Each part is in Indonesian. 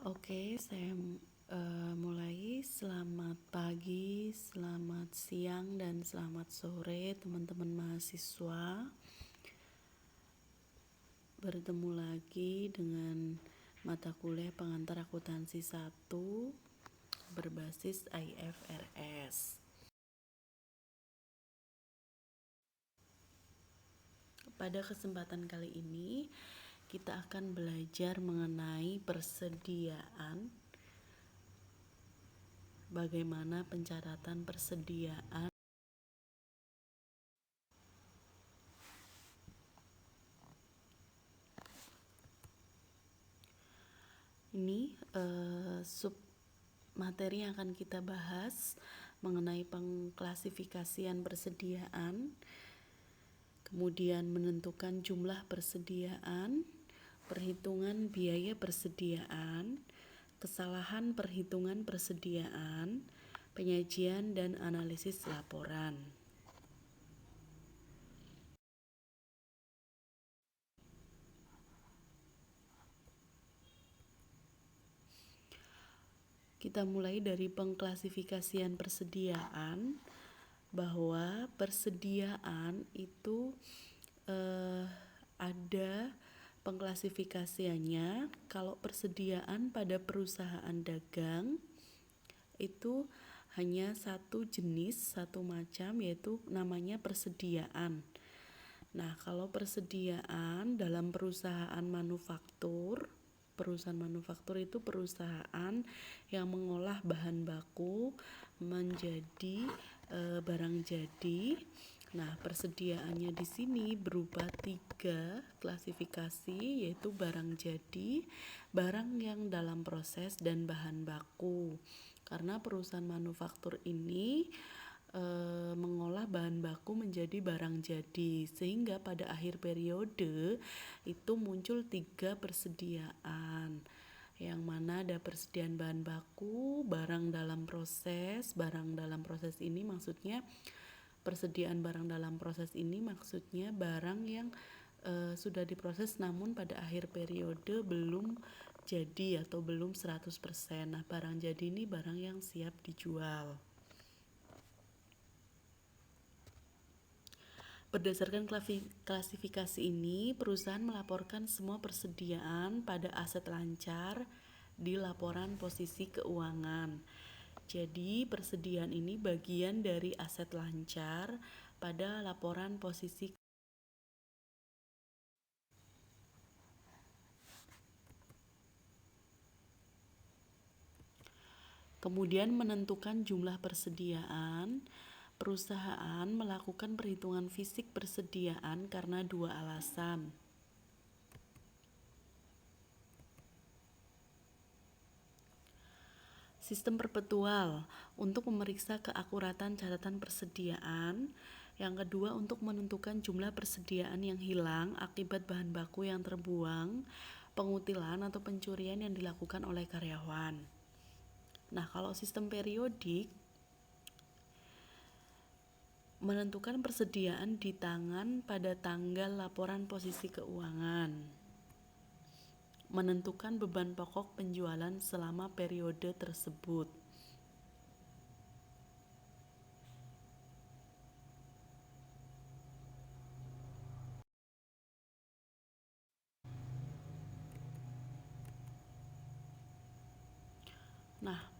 Oke, saya mulai. Selamat pagi, selamat siang, dan selamat sore teman-teman mahasiswa. Bertemu lagi dengan mata kuliah pengantar akuntansi 1 berbasis IFRS. Pada kesempatan kali ini, kita akan belajar mengenai persediaan, bagaimana pencatatan persediaan. Ini sub materi yang akan kita bahas mengenai pengklasifikasian persediaan, kemudian menentukan jumlah persediaan, perhitungan biaya persediaan, kesalahan perhitungan persediaan, penyajian dan analisis laporan. Kita mulai dari pengklasifikasian persediaan, bahwa persediaan itu ada pengklasifikasiannya. Kalau persediaan pada perusahaan dagang itu hanya satu jenis, satu macam, yaitu namanya persediaan. Nah, kalau persediaan dalam perusahaan manufaktur itu perusahaan yang mengolah bahan baku menjadi barang jadi. Nah, persediaannya di sini berupa 3 klasifikasi, yaitu barang jadi, barang yang dalam proses, dan bahan baku. Karena perusahaan manufaktur ini mengolah bahan baku menjadi barang jadi, sehingga pada akhir periode itu muncul 3 persediaan, yang mana ada persediaan bahan baku, barang dalam proses. Barang dalam proses ini maksudnya persediaan barang dalam proses ini maksudnya barang yang sudah diproses namun pada akhir periode belum jadi atau belum 100%. Nah, barang jadi ini barang yang siap dijual. Berdasarkan klasifikasi ini, perusahaan melaporkan semua persediaan pada aset lancar di laporan posisi keuangan. Jadi, persediaan ini bagian dari aset lancar pada laporan posisi. Kemudian menentukan jumlah persediaan. Perusahaan melakukan perhitungan fisik persediaan karena 2 alasan. Sistem perpetual untuk memeriksa keakuratan catatan persediaan. Yang kedua, untuk menentukan jumlah persediaan yang hilang akibat bahan baku yang terbuang, pengutilan atau pencurian yang dilakukan oleh karyawan. Nah, kalau sistem periodik, menentukan persediaan di tangan pada tanggal laporan posisi keuangan. Menentukan beban pokok penjualan selama periode tersebut. Nah,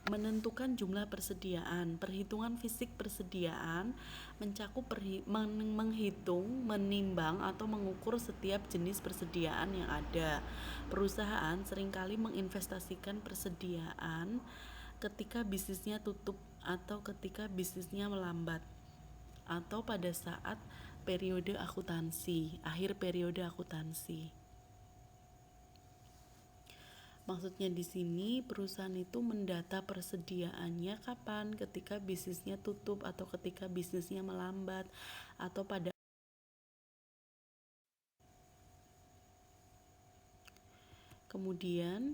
menentukan jumlah persediaan. Perhitungan fisik persediaan mencakup menghitung, menimbang, atau mengukur setiap jenis persediaan yang ada. Perusahaan seringkali menginvestasikan persediaan ketika bisnisnya tutup atau ketika bisnisnya melambat, atau pada saat periode akuntansi, akhir periode akuntansi. Maksudnya di sini perusahaan itu mendata persediaannya kapan, ketika bisnisnya tutup atau ketika bisnisnya melambat, atau pada. Kemudian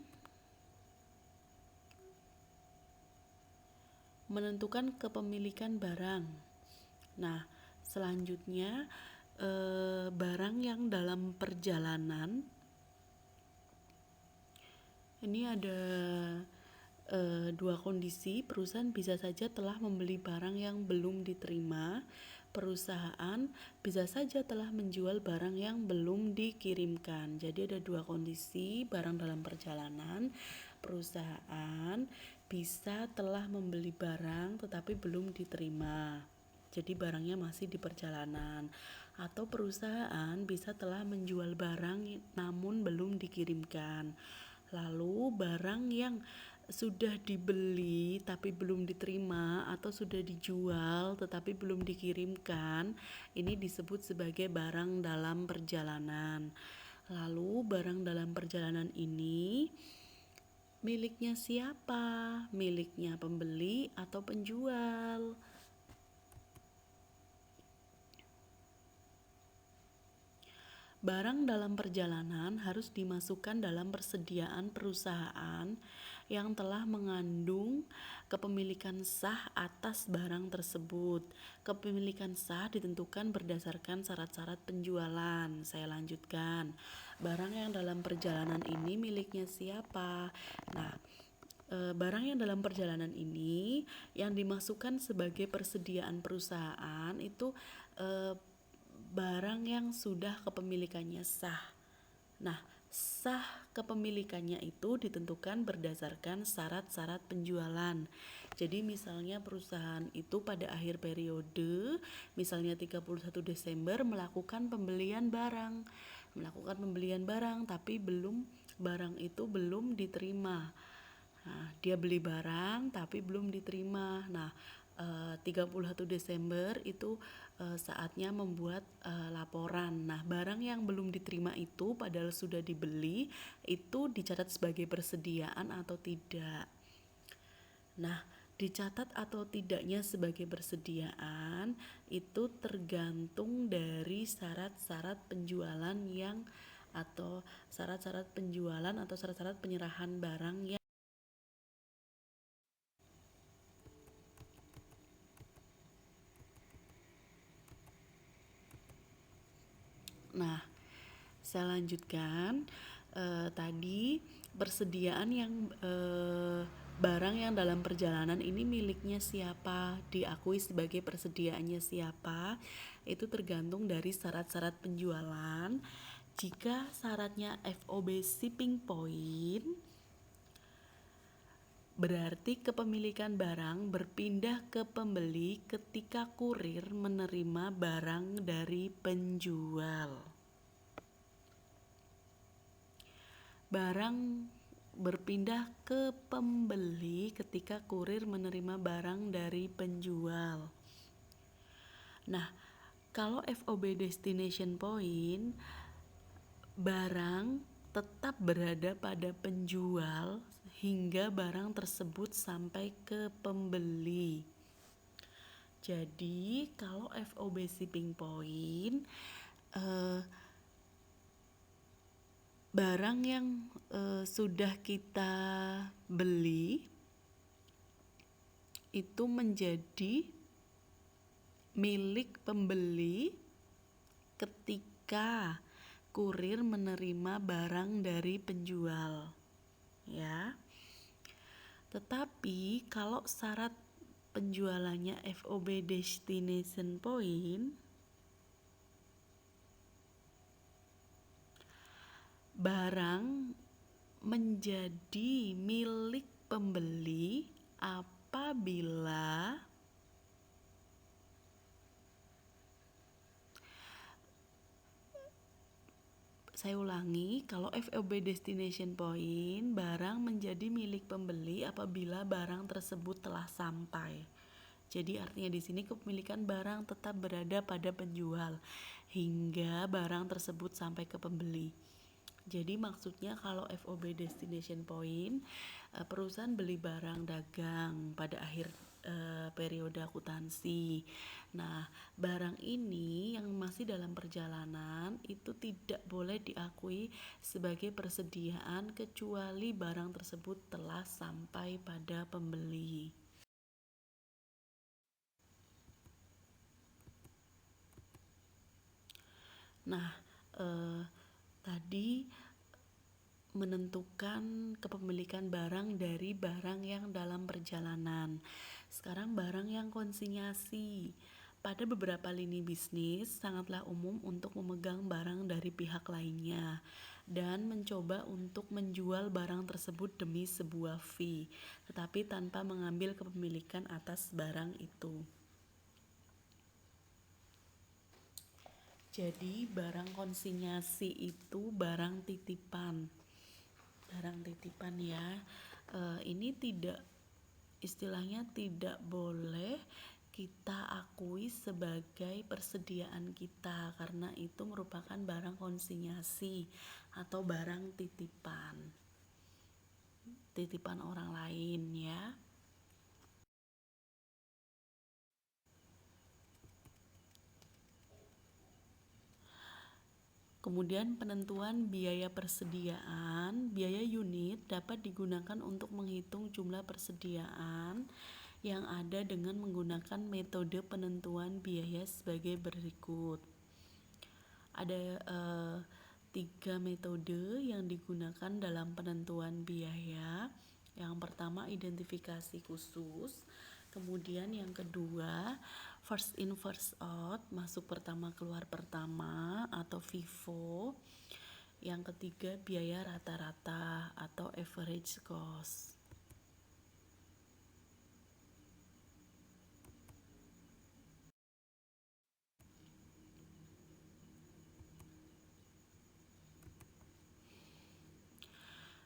menentukan kepemilikan barang. Nah, selanjutnya barang yang dalam perjalanan Ini ada dua kondisi. Perusahaan bisa saja telah membeli barang yang belum diterima. Perusahaan bisa saja telah menjual barang yang belum dikirimkan. Jadi ada dua kondisi barang dalam perjalanan. Perusahaan bisa telah membeli barang tetapi belum diterima. Jadi barangnya masih di perjalanan. Atau perusahaan bisa telah menjual barang namun belum dikirimkan. Lalu barang yang sudah dibeli tapi belum diterima atau sudah dijual tetapi belum dikirimkan, ini disebut sebagai barang dalam perjalanan. Lalu barang dalam perjalanan ini miliknya siapa? Miliknya pembeli atau penjual? Barang dalam perjalanan harus dimasukkan dalam persediaan perusahaan yang telah mengandung kepemilikan sah atas barang tersebut. Kepemilikan sah ditentukan berdasarkan syarat-syarat penjualan. Saya lanjutkan. Barang yang dalam perjalanan ini miliknya siapa? Nah, barang yang dalam perjalanan ini yang dimasukkan sebagai persediaan perusahaan itu barang yang sudah kepemilikannya sah. Nah, sah kepemilikannya itu ditentukan berdasarkan syarat-syarat penjualan. Jadi misalnya perusahaan itu pada akhir periode, misalnya 31 Desember melakukan pembelian barang. Tapi barang itu belum diterima. Nah, dia beli barang tapi belum diterima. Nah, 31 Desember itu saatnya membuat laporan. Nah, barang yang belum diterima itu padahal sudah dibeli itu dicatat sebagai persediaan atau tidak. Nah, dicatat atau tidaknya sebagai persediaan itu tergantung dari syarat-syarat penjualan atau syarat-syarat penyerahan barang yang. Nah, saya lanjutkan. Tadi persediaan yang barang yang dalam perjalanan ini miliknya siapa, diakui sebagai persediaannya siapa, itu tergantung dari syarat-syarat penjualan. Jika syaratnya FOB shipping point, berarti kepemilikan barang berpindah ke pembeli ketika kurir menerima barang dari penjual. Barang berpindah ke pembeli ketika kurir menerima barang dari penjual. Nah, kalau FOB destination point, barang tetap berada pada penjual hingga barang tersebut sampai ke pembeli. Jadi, kalau FOB shipping point, barang yang sudah kita beli itu menjadi milik pembeli ketika kurir menerima barang dari penjual, ya. Tetapi kalau syarat penjualannya FOB destination point, barang menjadi milik pembeli apabila saya ulangi, kalau FOB destination point, barang menjadi milik pembeli apabila barang tersebut telah sampai. Jadi artinya di sini kepemilikan barang tetap berada pada penjual hingga barang tersebut sampai ke pembeli. Jadi maksudnya kalau FOB destination point, perusahaan beli barang dagang pada akhir periode akuntansi. Nah, barang ini yang masih dalam perjalanan itu tidak boleh diakui sebagai persediaan kecuali barang tersebut telah sampai pada pembeli. Nah, tadi menentukan kepemilikan barang dari barang yang dalam perjalanan. Sekarang barang yang konsinyasi. Pada beberapa lini bisnis, sangatlah umum untuk memegang barang dari pihak lainnya dan mencoba untuk menjual barang tersebut demi sebuah fee, tetapi tanpa mengambil kepemilikan atas barang itu. Jadi barang konsinyasi itu barang titipan. Barang titipan ya. Ini istilahnya tidak boleh kita akui sebagai persediaan kita karena itu merupakan barang konsinyasi atau barang titipan. Titipan orang lain ya. Kemudian penentuan biaya persediaan, biaya unit dapat digunakan untuk menghitung jumlah persediaan yang ada dengan menggunakan metode penentuan biaya sebagai berikut. Ada 3 metode yang digunakan dalam penentuan biaya. Yang pertama identifikasi khusus, kemudian yang kedua first in first out, masuk pertama keluar pertama atau FIFO. Yang ketiga biaya rata-rata atau average cost.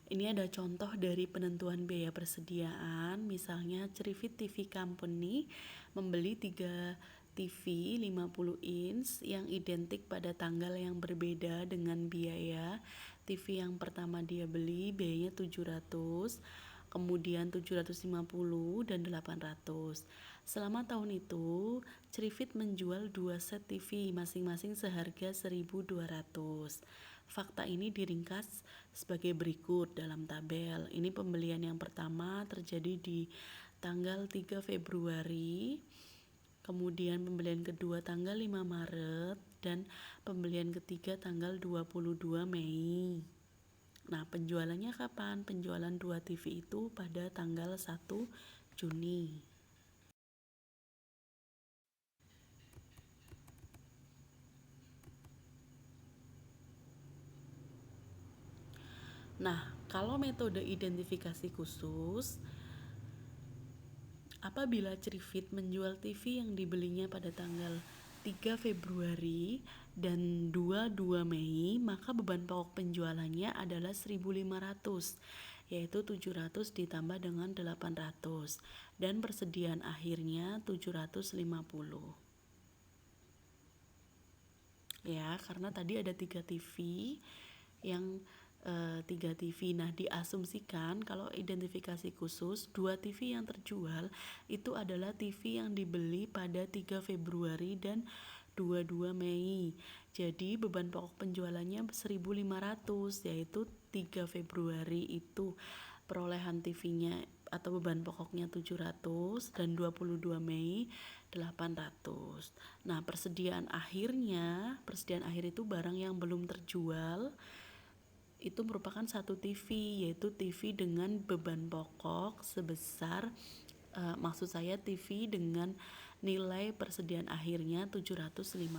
Ini ada contoh dari penentuan biaya persediaan. Misalnya Cerifit TV Company membeli 3 TV 50 inch yang identik pada tanggal yang berbeda dengan biaya. TV yang pertama dia beli biayanya 700, kemudian 750 dan 800. Selama tahun itu, Cerifit menjual 2 set TV masing-masing seharga 1.200. Fakta ini diringkas sebagai berikut dalam tabel. Ini pembelian yang pertama terjadi di tanggal 3 Februari, kemudian pembelian kedua tanggal 5 Maret, dan pembelian ketiga tanggal 22 Mei. Nah, penjualannya kapan? Penjualan 2 TV itu pada tanggal 1 Juni. Nah, kalau metode identifikasi khusus, apabila Cerifit menjual TV yang dibelinya pada tanggal 3 Februari dan 22 Mei, maka beban pokok penjualannya adalah 1.500, yaitu 700 ditambah dengan 800, dan persediaan akhirnya 750. Ya, karena tadi ada 3 TV yang 3 TV. Nah, diasumsikan kalau identifikasi khusus 2 TV yang terjual itu adalah TV yang dibeli pada 3 Februari dan 22 Mei. Jadi beban pokok penjualannya 1.500, yaitu 3 Februari itu perolehan TV-nya atau beban pokoknya 700 dan 22 Mei 800. Nah, persediaan akhir itu barang yang belum terjual itu merupakan 1 TV, yaitu TV dengan beban pokok sebesar maksud saya TV dengan nilai persediaan akhirnya 750.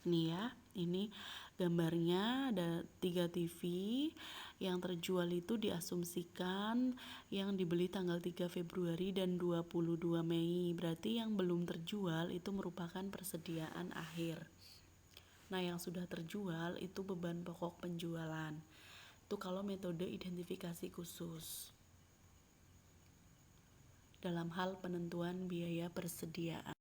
Nih ya, ini gambarnya ada 3 TV yang terjual itu diasumsikan yang dibeli tanggal 3 Februari dan 22 Mei. Berarti yang belum terjual itu merupakan persediaan akhir. Nah, yang sudah terjual itu beban pokok penjualan. Itu kalau metode identifikasi khusus. Dalam hal penentuan biaya persediaan.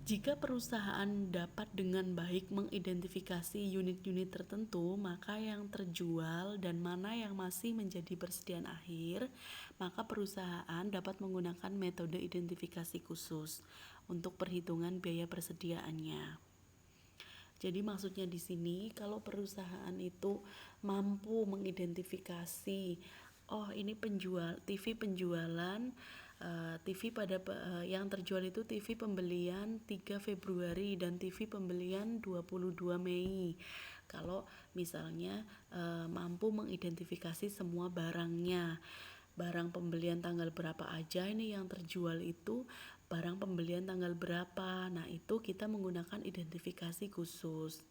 Jika perusahaan dapat dengan baik mengidentifikasi unit-unit tertentu, maka yang terjual dan mana yang masih menjadi persediaan akhir, maka perusahaan dapat menggunakan metode identifikasi khusus untuk perhitungan biaya persediaannya. Jadi maksudnya di sini kalau perusahaan itu mampu mengidentifikasi, oh ini TV penjualan TV yang terjual itu TV pembelian 3 Februari dan TV pembelian 22 Mei. Kalau misalnya mampu mengidentifikasi semua barangnya, barang pembelian tanggal berapa aja ini yang terjual itu barang pembelian tanggal berapa. Nah, itu kita menggunakan identifikasi khusus.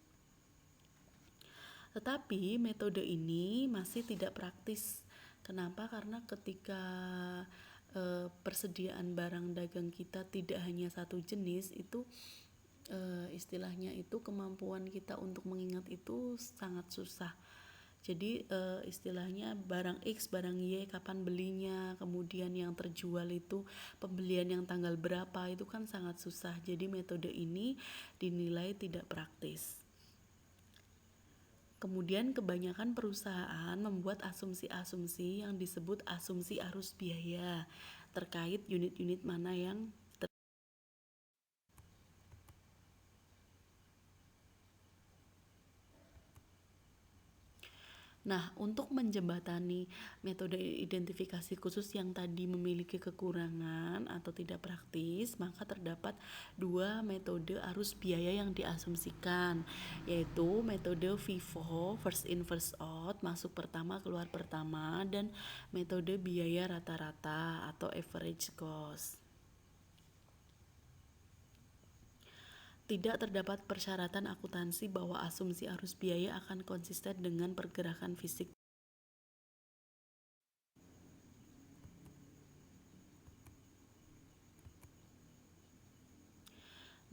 Tetapi metode ini masih tidak praktis. Kenapa? Karena ketika persediaan barang dagang kita tidak hanya satu jenis, itu istilahnya itu kemampuan kita untuk mengingat itu sangat susah. Jadi istilahnya barang X, barang Y, kapan belinya, kemudian yang terjual itu pembelian yang tanggal berapa, itu kan sangat susah. Jadi metode ini dinilai tidak praktis. Kemudian kebanyakan perusahaan membuat asumsi-asumsi yang disebut asumsi arus biaya terkait unit-unit mana yang Nah, untuk menjembatani metode identifikasi khusus yang tadi memiliki kekurangan atau tidak praktis, maka terdapat 2 metode arus biaya yang diasumsikan, yaitu metode FIFO, first in first out, masuk pertama keluar pertama, dan metode biaya rata-rata atau average cost. Tidak terdapat persyaratan akuntansi bahwa asumsi arus biaya akan konsisten dengan pergerakan fisik.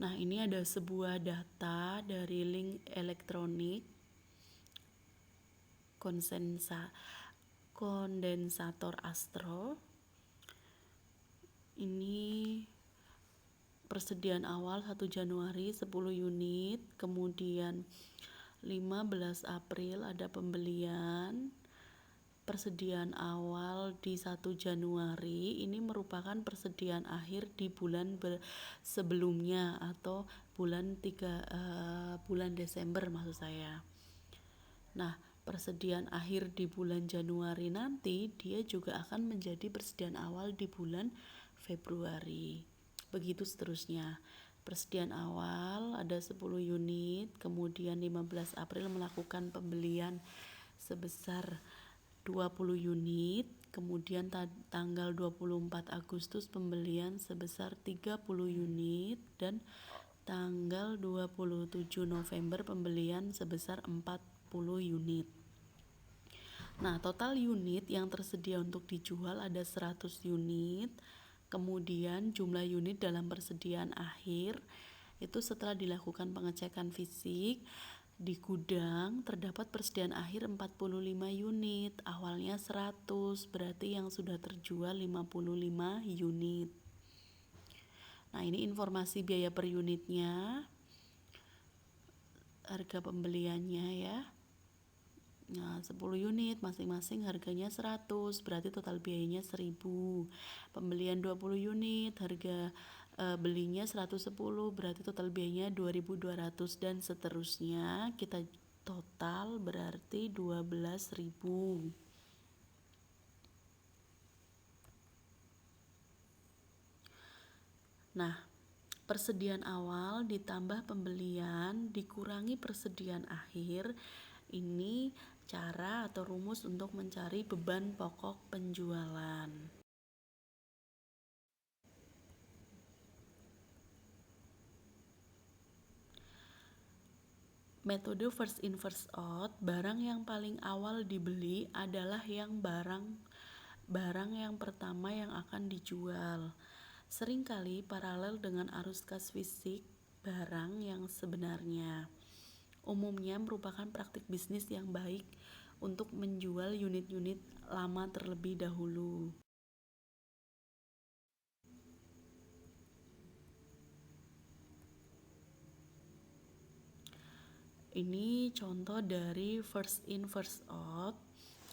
Nah, ini ada sebuah data dari link elektronik kondensator Astro. Ini persediaan awal 1 Januari 10 unit, kemudian 15 April ada pembelian. Persediaan awal di 1 Januari ini merupakan persediaan akhir di bulan sebelumnya atau bulan Desember maksud saya. Nah, persediaan akhir di bulan Januari nanti dia juga akan menjadi persediaan awal di bulan Februari. Begitu seterusnya. Persediaan awal ada 10 unit, kemudian 15 April melakukan pembelian sebesar 20 unit, kemudian tanggal 24 Agustus pembelian sebesar 30 unit, dan tanggal 27 November pembelian sebesar 40 unit. Nah, total unit yang tersedia untuk dijual ada 100 unit. Kemudian jumlah unit dalam persediaan akhir itu setelah dilakukan pengecekan fisik di gudang terdapat persediaan akhir 45 unit, awalnya 100, berarti yang sudah terjual 55 unit. Nah, ini informasi biaya per unitnya, harga pembeliannya ya. Nah, 10 unit masing-masing harganya 100, berarti total biayanya 1000. Pembelian 20 unit, harga belinya 110, berarti total biayanya 2200, dan seterusnya. Kita total berarti 12.000. Nah, persediaan awal ditambah pembelian dikurangi persediaan akhir, ini cara atau rumus untuk mencari beban pokok penjualan. Metode first in first out, barang yang paling awal dibeli adalah barang yang pertama yang akan dijual. Seringkali paralel dengan arus kas fisik barang yang sebenarnya. Umumnya merupakan praktik bisnis yang baik untuk menjual unit-unit lama terlebih dahulu. Ini contoh dari first in first out.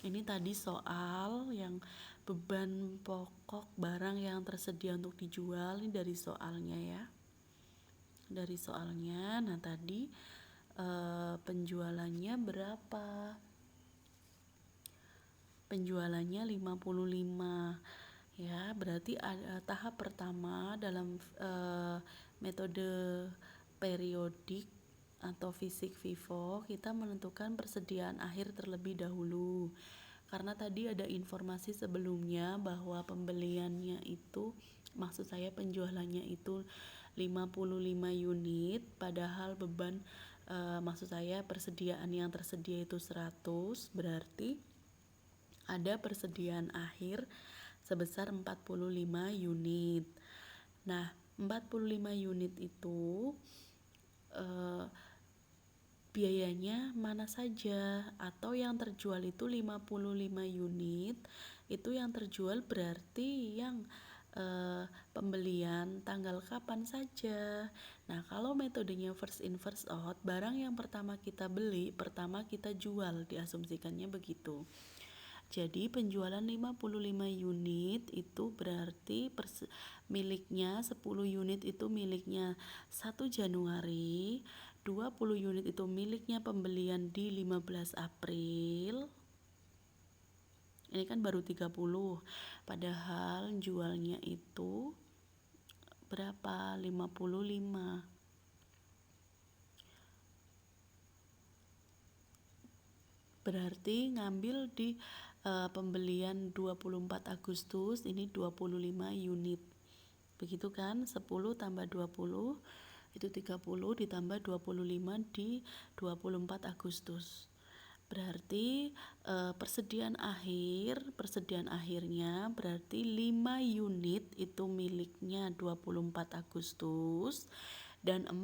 Ini tadi soal yang beban pokok barang yang tersedia untuk dijual, ini dari soalnya ya. Dari soalnya, nah tadi penjualannya berapa? Penjualannya 55. Ya, berarti ada tahap pertama dalam metode periodik atau fisik FIFO, kita menentukan persediaan akhir terlebih dahulu. Karena tadi ada informasi sebelumnya bahwa pembeliannya itu, maksud saya penjualannya itu 55 unit, padahal beban maksud saya persediaan yang tersedia itu 100, berarti ada persediaan akhir sebesar 45 unit. Nah, 45 unit itu biayanya mana saja, atau yang terjual itu 55 unit, itu yang terjual berarti yang pembelian tanggal kapan saja. Nah, kalau metodenya first in first out, barang yang pertama kita beli, pertama kita jual, diasumsikannya begitu. Jadi penjualan 55 unit itu berarti miliknya 10 unit itu miliknya 1 Januari, 20 unit itu miliknya pembelian di 15 April. Ini kan baru 30, padahal jualnya itu berapa? 55. Berarti ngambil di pembelian 24 Agustus ini 25 unit. Begitu kan? 10 tambah 20 itu 30 ditambah 25 di 24 Agustus. Berarti persediaan akhirnya berarti 5 unit itu miliknya 24 Agustus dan 40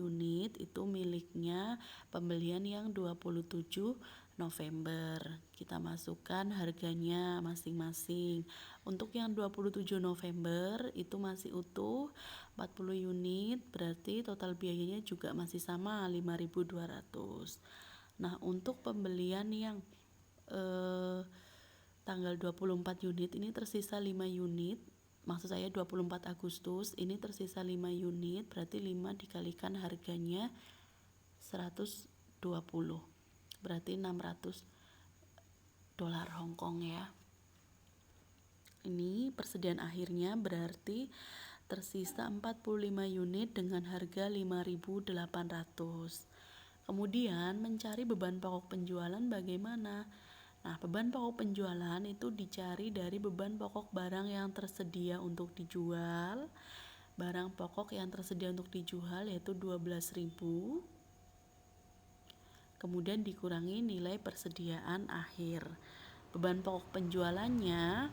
unit itu miliknya pembelian yang 27 November. Kita masukkan harganya masing-masing. Untuk yang 27 November itu masih utuh 40 unit, berarti total biayanya juga masih sama 5.200. Nah, untuk pembelian yang tanggal 24 unit ini tersisa 5 unit. Maksud saya 24 Agustus ini tersisa 5 unit, berarti 5 dikalikan harganya 120. Berarti 600 dolar Hong Kong ya. Ini persediaan akhirnya berarti tersisa 45 unit dengan harga 5.800. Kemudian mencari beban pokok penjualan bagaimana? Nah, beban pokok penjualan itu dicari dari beban pokok barang yang tersedia untuk dijual. Barang pokok yang tersedia untuk dijual yaitu 12.000. Kemudian dikurangi nilai persediaan akhir. Beban pokok penjualannya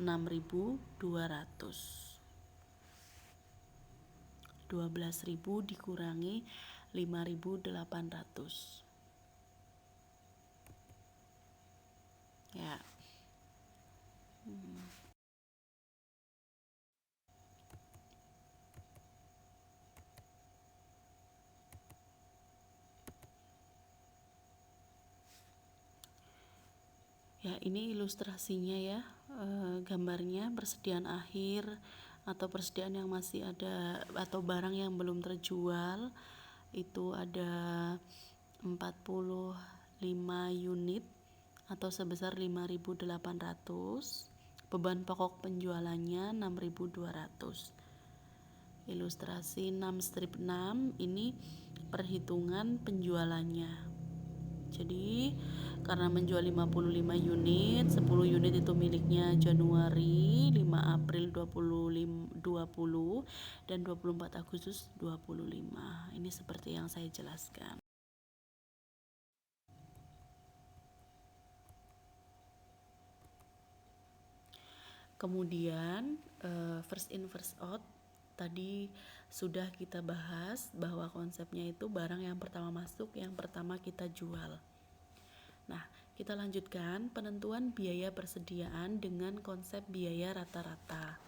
6.200. 12.000 dikurangi 5.800. Ya. Ya, ini ilustrasinya ya, gambarnya persediaan akhir atau persediaan yang masih ada atau barang yang belum terjual itu ada 45 unit atau sebesar 5.800. Beban pokok penjualannya 6.200. Ilustrasi 6 strip 6 ini perhitungan penjualannya. Jadi karena menjual 55 unit, 10 unit itu miliknya Januari, 5 April 20, dan 24 Agustus 25. Ini seperti yang saya jelaskan. Kemudian first in first out tadi sudah kita bahas bahwa konsepnya itu barang yang pertama masuk, yang pertama kita jual. Nah, kita lanjutkan penentuan biaya persediaan dengan konsep biaya rata-rata.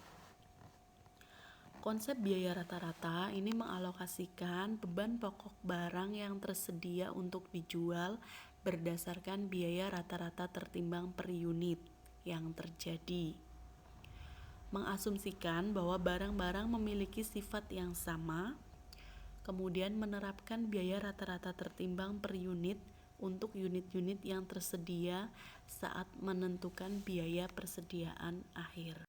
Konsep biaya rata-rata ini mengalokasikan beban pokok barang yang tersedia untuk dijual berdasarkan biaya rata-rata tertimbang per unit yang terjadi. Mengasumsikan bahwa barang-barang memiliki sifat yang sama, kemudian menerapkan biaya rata-rata tertimbang per unit untuk unit-unit yang tersedia saat menentukan biaya persediaan akhir.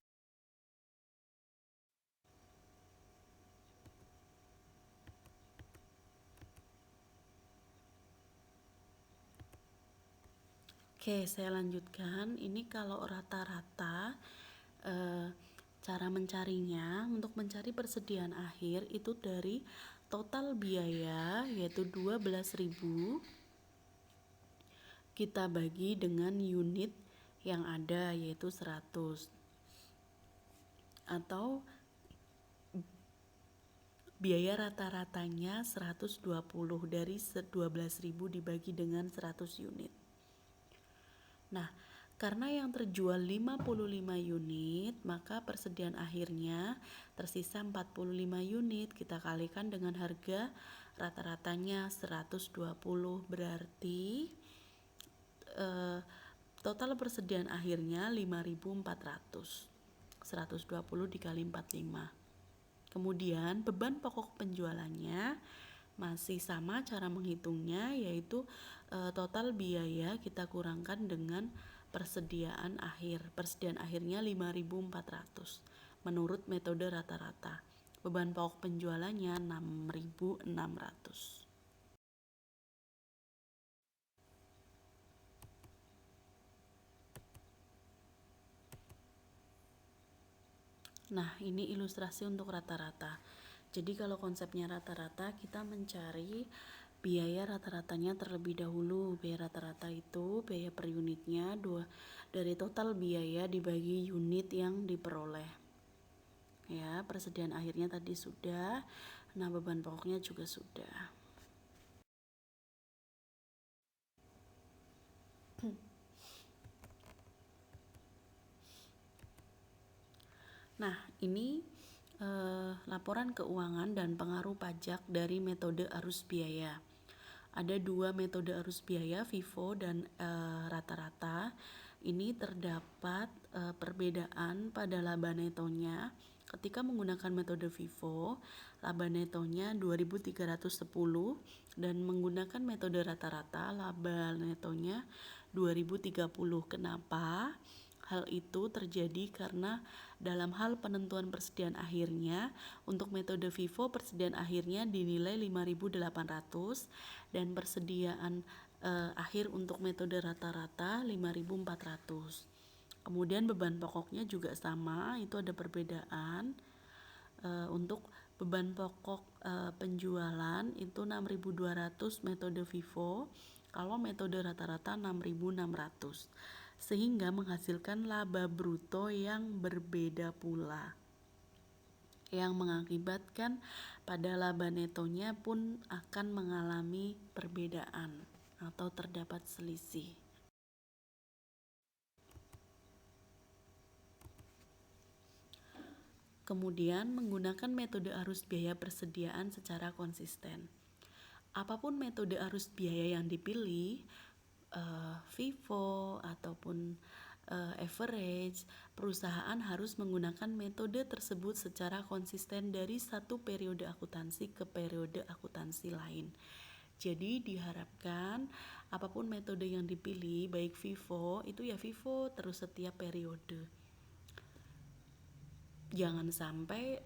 Oke, saya lanjutkan. Ini kalau rata-rata cara mencarinya, untuk mencari persediaan akhir itu dari total biaya yaitu 12.000 kita bagi dengan unit yang ada yaitu 100, atau biaya rata-ratanya 120 dari 12.000 dibagi dengan 100 unit. Nah, karena yang terjual 55 unit, maka persediaan akhirnya tersisa 45 unit. Kita kalikan dengan harga rata-ratanya 120, berarti total persediaan akhirnya 5.400. 120 dikali 45. Kemudian beban pokok penjualannya masih sama cara menghitungnya, yaitu total biaya kita kurangkan dengan persediaan akhir. Persediaan akhirnya 5.400 menurut metode rata-rata. Beban pokok penjualannya 6.600. Nah, ini ilustrasi untuk rata-rata. Jadi kalau konsepnya rata-rata, kita mencari biaya rata-ratanya terlebih dahulu. Biaya rata-rata itu biaya per unitnya dari total biaya dibagi unit yang diperoleh. Ya, persediaan akhirnya tadi sudah. Nah, beban pokoknya juga sudah. Nah, ini laporan keuangan dan pengaruh pajak dari metode arus biaya. Ada dua metode arus biaya, FIFO dan rata-rata. Ini terdapat perbedaan pada laba netonya. Ketika menggunakan metode FIFO, laba netonya 2.310, dan menggunakan metode rata-rata, laba netonya 2.030. Kenapa? Hal itu terjadi karena dalam hal penentuan persediaan akhirnya, untuk metode FIFO persediaan akhirnya dinilai 5.800 dan persediaan akhir untuk metode rata-rata 5.400. Kemudian beban pokoknya juga sama, itu ada perbedaan. Untuk beban pokok penjualan itu 6.200 metode FIFO, kalau metode rata-rata 6.600, sehingga menghasilkan laba bruto yang berbeda pula, yang mengakibatkan pada laba netonya pun akan mengalami perbedaan atau terdapat selisih. Kemudian menggunakan metode arus biaya persediaan secara konsisten. Apapun metode arus biaya yang dipilih, FIFO ataupun average, perusahaan harus menggunakan metode tersebut secara konsisten dari satu periode akuntansi ke periode akuntansi lain. Jadi diharapkan apapun metode yang dipilih, baik FIFO, itu ya FIFO terus setiap periode. Jangan sampai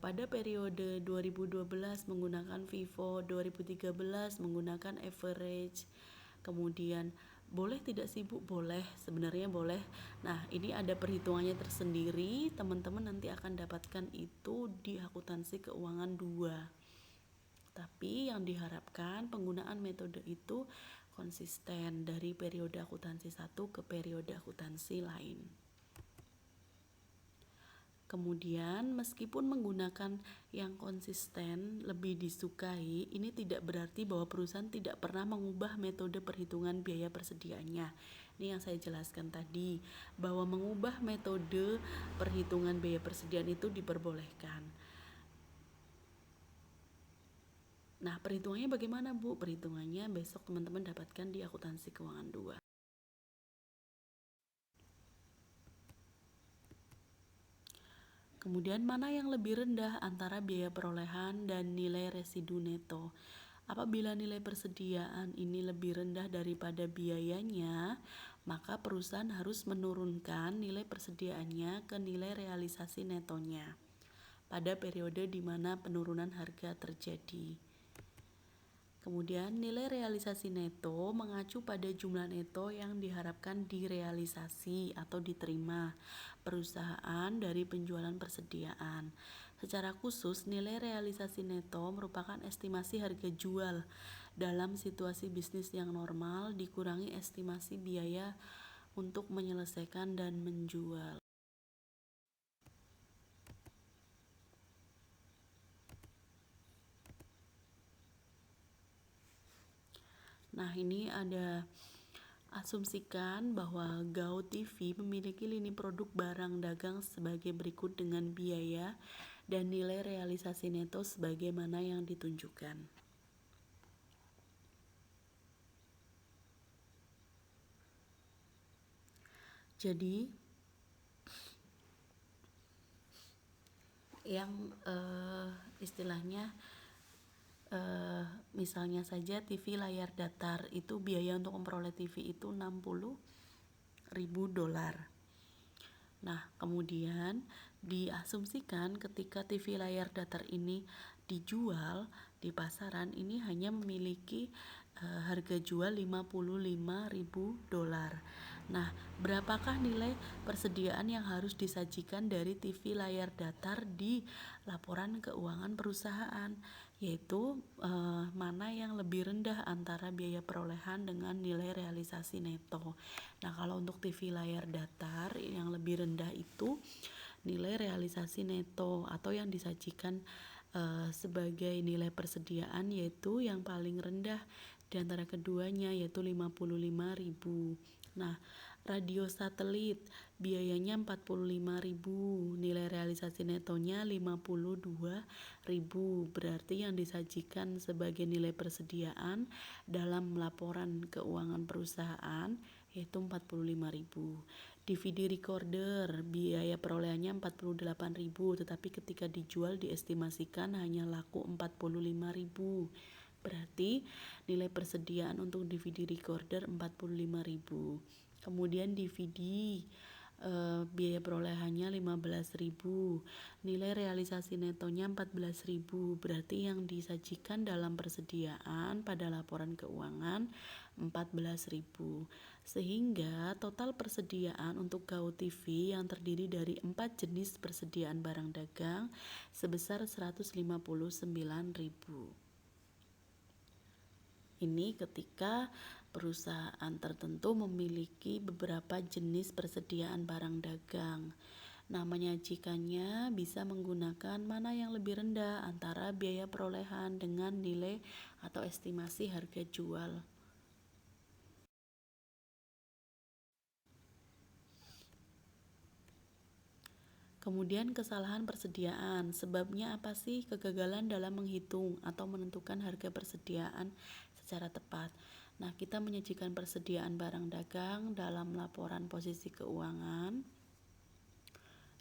pada periode 2012 menggunakan FIFO, 2013 menggunakan average. Kemudian boleh tidak sibuk? Boleh, sebenarnya boleh. Nah, ini ada perhitungannya tersendiri. Teman-teman nanti akan dapatkan itu di akuntansi keuangan 2. Tapi yang diharapkan penggunaan metode itu konsisten dari periode akuntansi 1 ke periode akuntansi lain. Kemudian meskipun menggunakan yang konsisten lebih disukai, ini tidak berarti bahwa perusahaan tidak pernah mengubah metode perhitungan biaya persediaannya. Ini yang saya jelaskan tadi, bahwa mengubah metode perhitungan biaya persediaan itu diperbolehkan. Nah, perhitungannya bagaimana, Bu? Perhitungannya besok teman-teman dapatkan di akuntansi keuangan 2. Kemudian mana yang lebih rendah antara biaya perolehan dan nilai residu neto? Apabila nilai persediaan ini lebih rendah daripada biayanya, maka perusahaan harus menurunkan nilai persediaannya ke nilai realisasi netonya pada periode di mana penurunan harga terjadi. Kemudian nilai realisasi neto mengacu pada jumlah neto yang diharapkan direalisasi atau diterima perusahaan dari penjualan persediaan. Secara khusus, nilai realisasi neto merupakan estimasi harga jual dalam situasi bisnis yang normal dikurangi estimasi biaya untuk menyelesaikan dan menjual. Nah, ini ada asumsikan bahwa GAO TV memiliki lini produk barang dagang sebagai berikut dengan biaya dan nilai realisasi neto sebagaimana yang ditunjukkan. Jadi yang istilahnya misalnya saja TV layar datar itu biaya untuk memperoleh TV itu $60.000. Nah, kemudian diasumsikan ketika TV layar datar ini dijual di pasaran ini hanya memiliki harga jual $55.000. Nah, berapakah nilai persediaan yang harus disajikan dari TV layar datar di laporan keuangan perusahaan? Yaitu mana yang lebih rendah antara biaya perolehan dengan nilai realisasi neto. Nah, kalau untuk TV layar datar yang lebih rendah itu nilai realisasi neto atau yang disajikan sebagai nilai persediaan, yaitu yang paling rendah di antara keduanya yaitu $55.000. Nah, radio satelit biayanya $45.000, nilai realisasi netonya $52.000. Berarti yang disajikan sebagai nilai persediaan dalam laporan keuangan perusahaan yaitu $45.000. DVD recorder biaya perolehannya $48.000, tetapi ketika dijual diestimasikan hanya laku $45.000. Berarti nilai persediaan untuk DVD recorder $45.000. Kemudian DVD biaya perolehannya $15.000, nilai realisasi netonya $14.000. Berarti yang disajikan dalam persediaan pada laporan keuangan $14.000. Sehingga total persediaan untuk GAO TV yang terdiri dari 4 jenis persediaan barang dagang sebesar $159.000. Ini ketika perusahaan tertentu memiliki beberapa jenis persediaan barang dagang. Nah, menyajikannya bisa menggunakan mana yang lebih rendah antara biaya perolehan dengan nilai atau estimasi harga jual. Kemudian kesalahan persediaan. Sebabnya apa sih kegagalan dalam menghitung atau menentukan harga persediaan secara tepat? Nah, kita menyajikan persediaan barang dagang dalam laporan posisi keuangan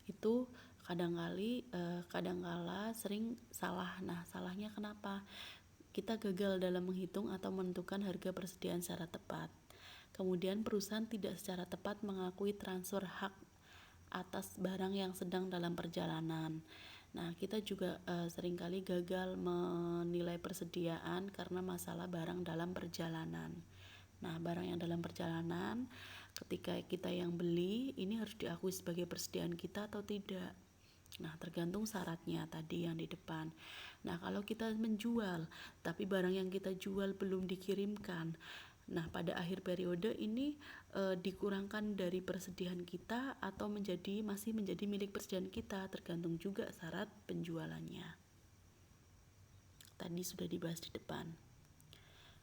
itu kadangkala sering salah. Nah, salahnya kenapa? Kita gagal dalam menghitung atau menentukan harga persediaan secara tepat. Kemudian perusahaan tidak secara tepat mengakui transfer hak atas barang yang sedang dalam perjalanan. Nah, kita juga seringkali gagal menilai persediaan karena masalah barang dalam perjalanan. Nah, barang yang dalam perjalanan ketika kita yang beli ini harus diakui sebagai persediaan kita atau tidak. Nah, tergantung syaratnya tadi yang di depan. Nah, kalau kita menjual tapi barang yang kita jual belum dikirimkan, nah pada akhir periode ini dikurangkan dari persediaan kita atau masih menjadi milik persediaan kita, tergantung juga syarat penjualannya. Tadi sudah dibahas di depan.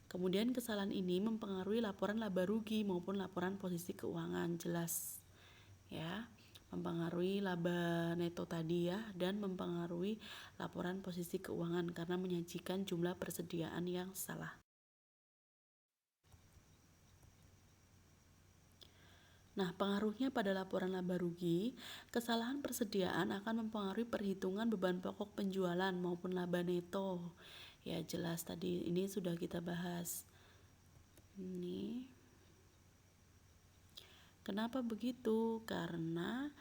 Kemudian kesalahan ini mempengaruhi laporan laba rugi maupun laporan posisi keuangan, jelas ya, mempengaruhi laba neto tadi ya, dan mempengaruhi laporan posisi keuangan karena menyajikan jumlah persediaan yang salah. Nah, pengaruhnya pada laporan laba rugi, kesalahan persediaan akan mempengaruhi perhitungan beban pokok penjualan maupun laba neto. Ya jelas tadi ini sudah kita bahas. Ini kenapa begitu? Karena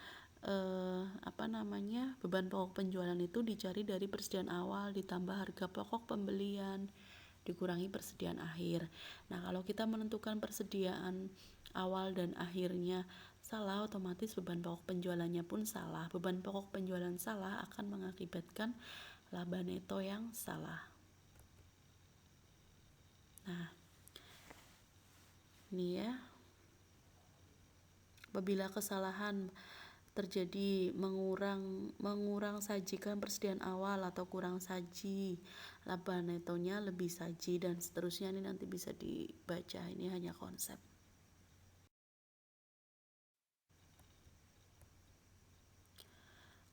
beban pokok penjualan itu dicari dari persediaan awal ditambah harga pokok pembelian dikurangi persediaan akhir. Nah, kalau kita menentukan persediaan awal dan akhirnya salah, otomatis beban pokok penjualannya pun salah. Beban pokok penjualan salah akan mengakibatkan laba neto yang salah. Nah, ini ya. Apabila kesalahan terjadi mengurang sajikan persediaan awal atau kurang saji, laba netonya lebih saji dan seterusnya, ini nanti bisa dibaca, ini hanya konsep.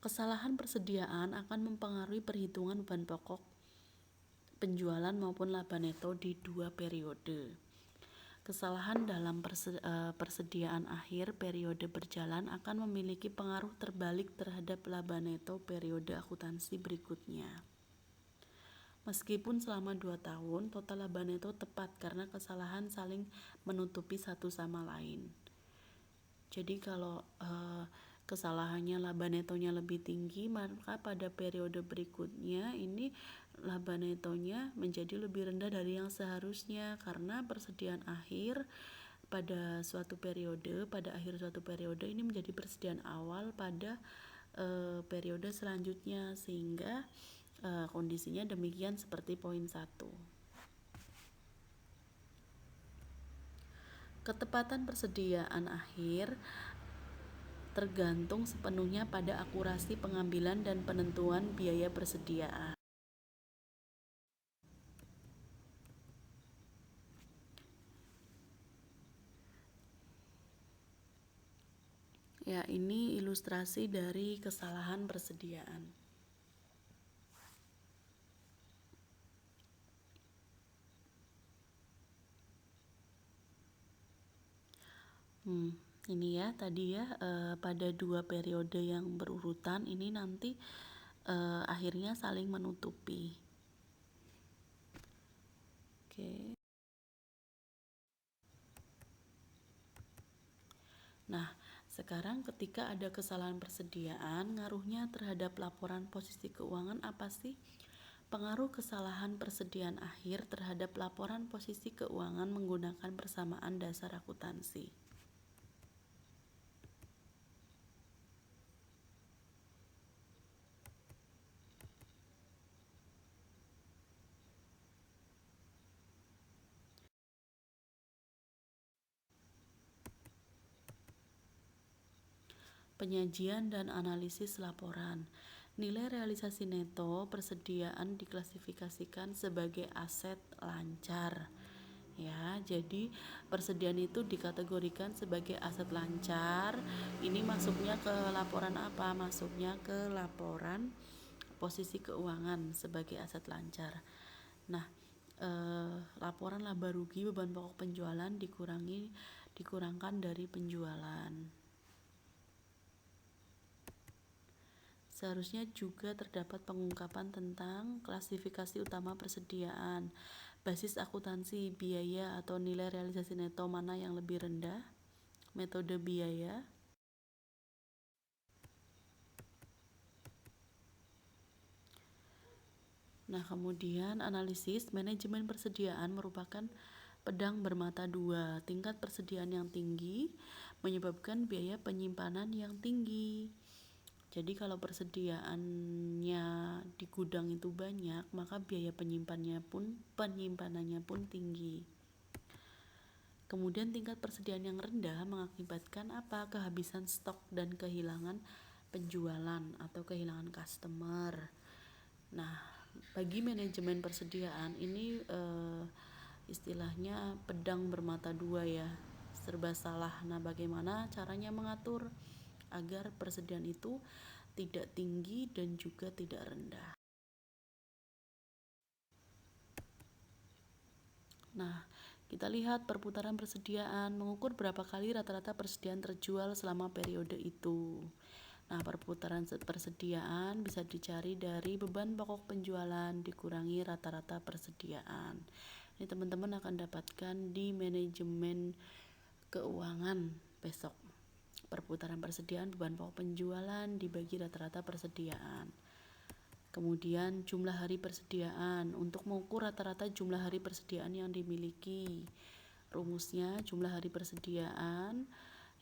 Kesalahan persediaan akan mempengaruhi perhitungan beban pokok penjualan maupun laba neto di dua periode. Kesalahan dalam persediaan akhir periode berjalan akan memiliki pengaruh terbalik terhadap laba neto periode akuntansi berikutnya. Meskipun selama 2 tahun total laba neto tepat karena kesalahan saling menutupi satu sama lain. Jadi kalau kesalahannya laba netonya lebih tinggi, maka pada periode berikutnya ini laba netonya menjadi lebih rendah dari yang seharusnya, karena persediaan akhir pada suatu periode, pada akhir suatu periode ini menjadi persediaan awal pada periode selanjutnya, sehingga kondisinya demikian seperti poin 1. Ketepatan persediaan akhir tergantung sepenuhnya pada akurasi pengambilan dan penentuan biaya persediaan. Ya, ini ilustrasi dari kesalahan persediaan. Ini ya tadi ya pada 2 periode yang berurutan ini nanti akhirnya saling menutupi. Oke. Nah, sekarang ketika ada kesalahan persediaan, ngaruhnya terhadap laporan posisi keuangan apa sih? Pengaruh kesalahan persediaan akhir terhadap laporan posisi keuangan menggunakan persamaan dasar akuntansi. Penyajian dan analisis laporan. Nilai realisasi neto persediaan diklasifikasikan sebagai aset lancar. Ya, jadi persediaan itu dikategorikan sebagai aset lancar. Ini masuknya ke laporan apa? Masuknya ke laporan posisi keuangan sebagai aset lancar. Nah, laporan laba rugi beban pokok penjualan dikurangkan dari penjualan. Seharusnya juga terdapat pengungkapan tentang klasifikasi utama persediaan, basis akuntansi, biaya atau nilai realisasi neto mana yang lebih rendah, metode biaya. Nah, kemudian analisis manajemen persediaan merupakan pedang bermata dua. Tingkat persediaan yang tinggi menyebabkan biaya penyimpanan yang tinggi. Jadi kalau persediaannya di gudang itu banyak, maka biaya penyimpanannya pun tinggi. Kemudian tingkat persediaan yang rendah mengakibatkan apa? Kehabisan stok dan kehilangan penjualan atau kehilangan customer. Nah, bagi manajemen persediaan ini istilahnya pedang bermata dua ya, serba salah. Nah, bagaimana caranya mengatur agar persediaan itu tidak tinggi dan juga tidak rendah. Nah, kita lihat perputaran persediaan, mengukur berapa kali rata-rata persediaan terjual selama periode itu. Nah, perputaran persediaan bisa dicari dari beban pokok penjualan dikurangi rata-rata persediaan. Ini teman-teman akan dapatkan di manajemen keuangan besok. Perputaran persediaan beban pokok penjualan dibagi rata-rata persediaan. Kemudian jumlah hari persediaan. Untuk mengukur rata-rata jumlah hari persediaan yang dimiliki, rumusnya jumlah hari persediaan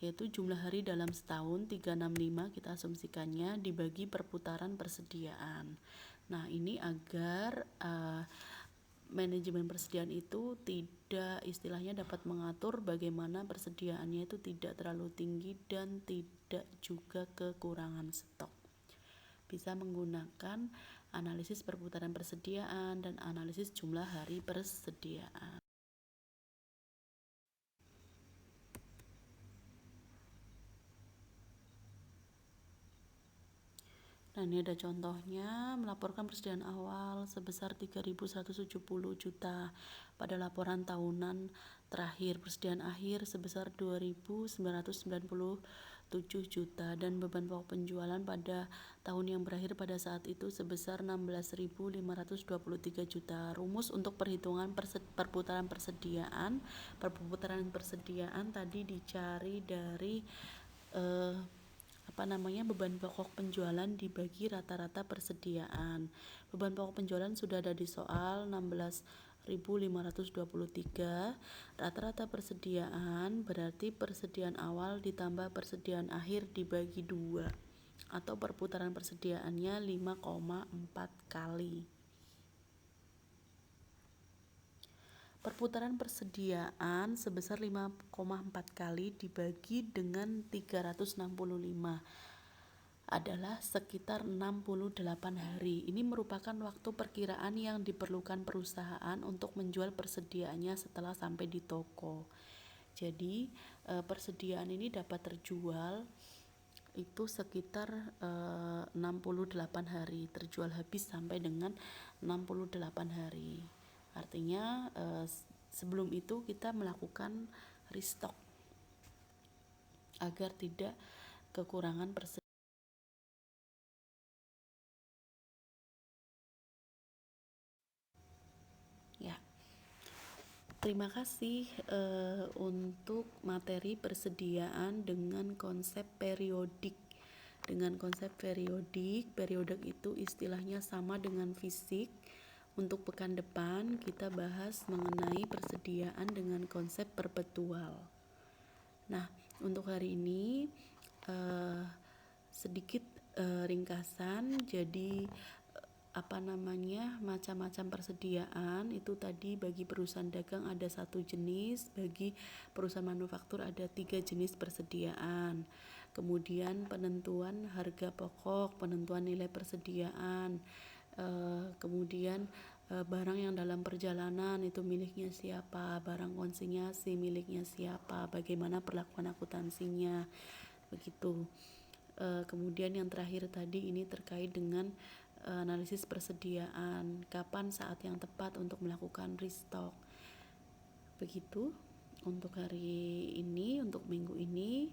yaitu jumlah hari dalam setahun 365 kita asumsikannya dibagi perputaran persediaan. Nah, ini agar manajemen persediaan itu tidak istilahnya dapat mengatur bagaimana persediaannya itu tidak terlalu tinggi dan tidak juga kekurangan stok. Bisa menggunakan analisis perputaran persediaan dan analisis jumlah hari persediaan. Nah, ini ada contohnya, melaporkan persediaan awal sebesar 3.170 juta pada laporan tahunan terakhir, persediaan akhir sebesar 2.997 juta dan beban pokok penjualan pada tahun yang berakhir pada saat itu sebesar 16.523 juta. Rumus untuk perhitungan perputaran persediaan. Perputaran persediaan tadi dicari dari beban pokok penjualan dibagi rata-rata persediaan. Beban pokok penjualan sudah ada di soal 16.523. Rata-rata persediaan berarti persediaan awal ditambah persediaan akhir dibagi 2 atau perputaran persediaannya 5,4 kali. Perputaran persediaan sebesar 5,4 kali dibagi dengan 365 adalah sekitar 68 hari. Ini merupakan waktu perkiraan yang diperlukan perusahaan untuk menjual persediaannya setelah sampai di toko. Jadi persediaan ini dapat terjual itu sekitar 68 hari, terjual habis sampai dengan 68 hari. Artinya sebelum itu kita melakukan restock agar tidak kekurangan persediaan. Ya, terima kasih untuk materi persediaan dengan konsep periodik. Dengan konsep periodik itu istilahnya sama dengan fisik. Untuk pekan depan kita bahas mengenai persediaan dengan konsep perpetual. Nah, untuk hari ini sedikit ringkasan. Jadi macam-macam persediaan itu tadi bagi perusahaan dagang ada 1 jenis, bagi perusahaan manufaktur ada 3 jenis persediaan. Kemudian penentuan harga pokok, penentuan nilai persediaan, kemudian barang yang dalam perjalanan itu miliknya siapa, barang konsinyasi miliknya siapa, bagaimana perlakuan akuntansinya, begitu. Kemudian yang terakhir tadi ini terkait dengan analisis persediaan, kapan saat yang tepat untuk melakukan restock. Begitu untuk hari ini, untuk minggu ini.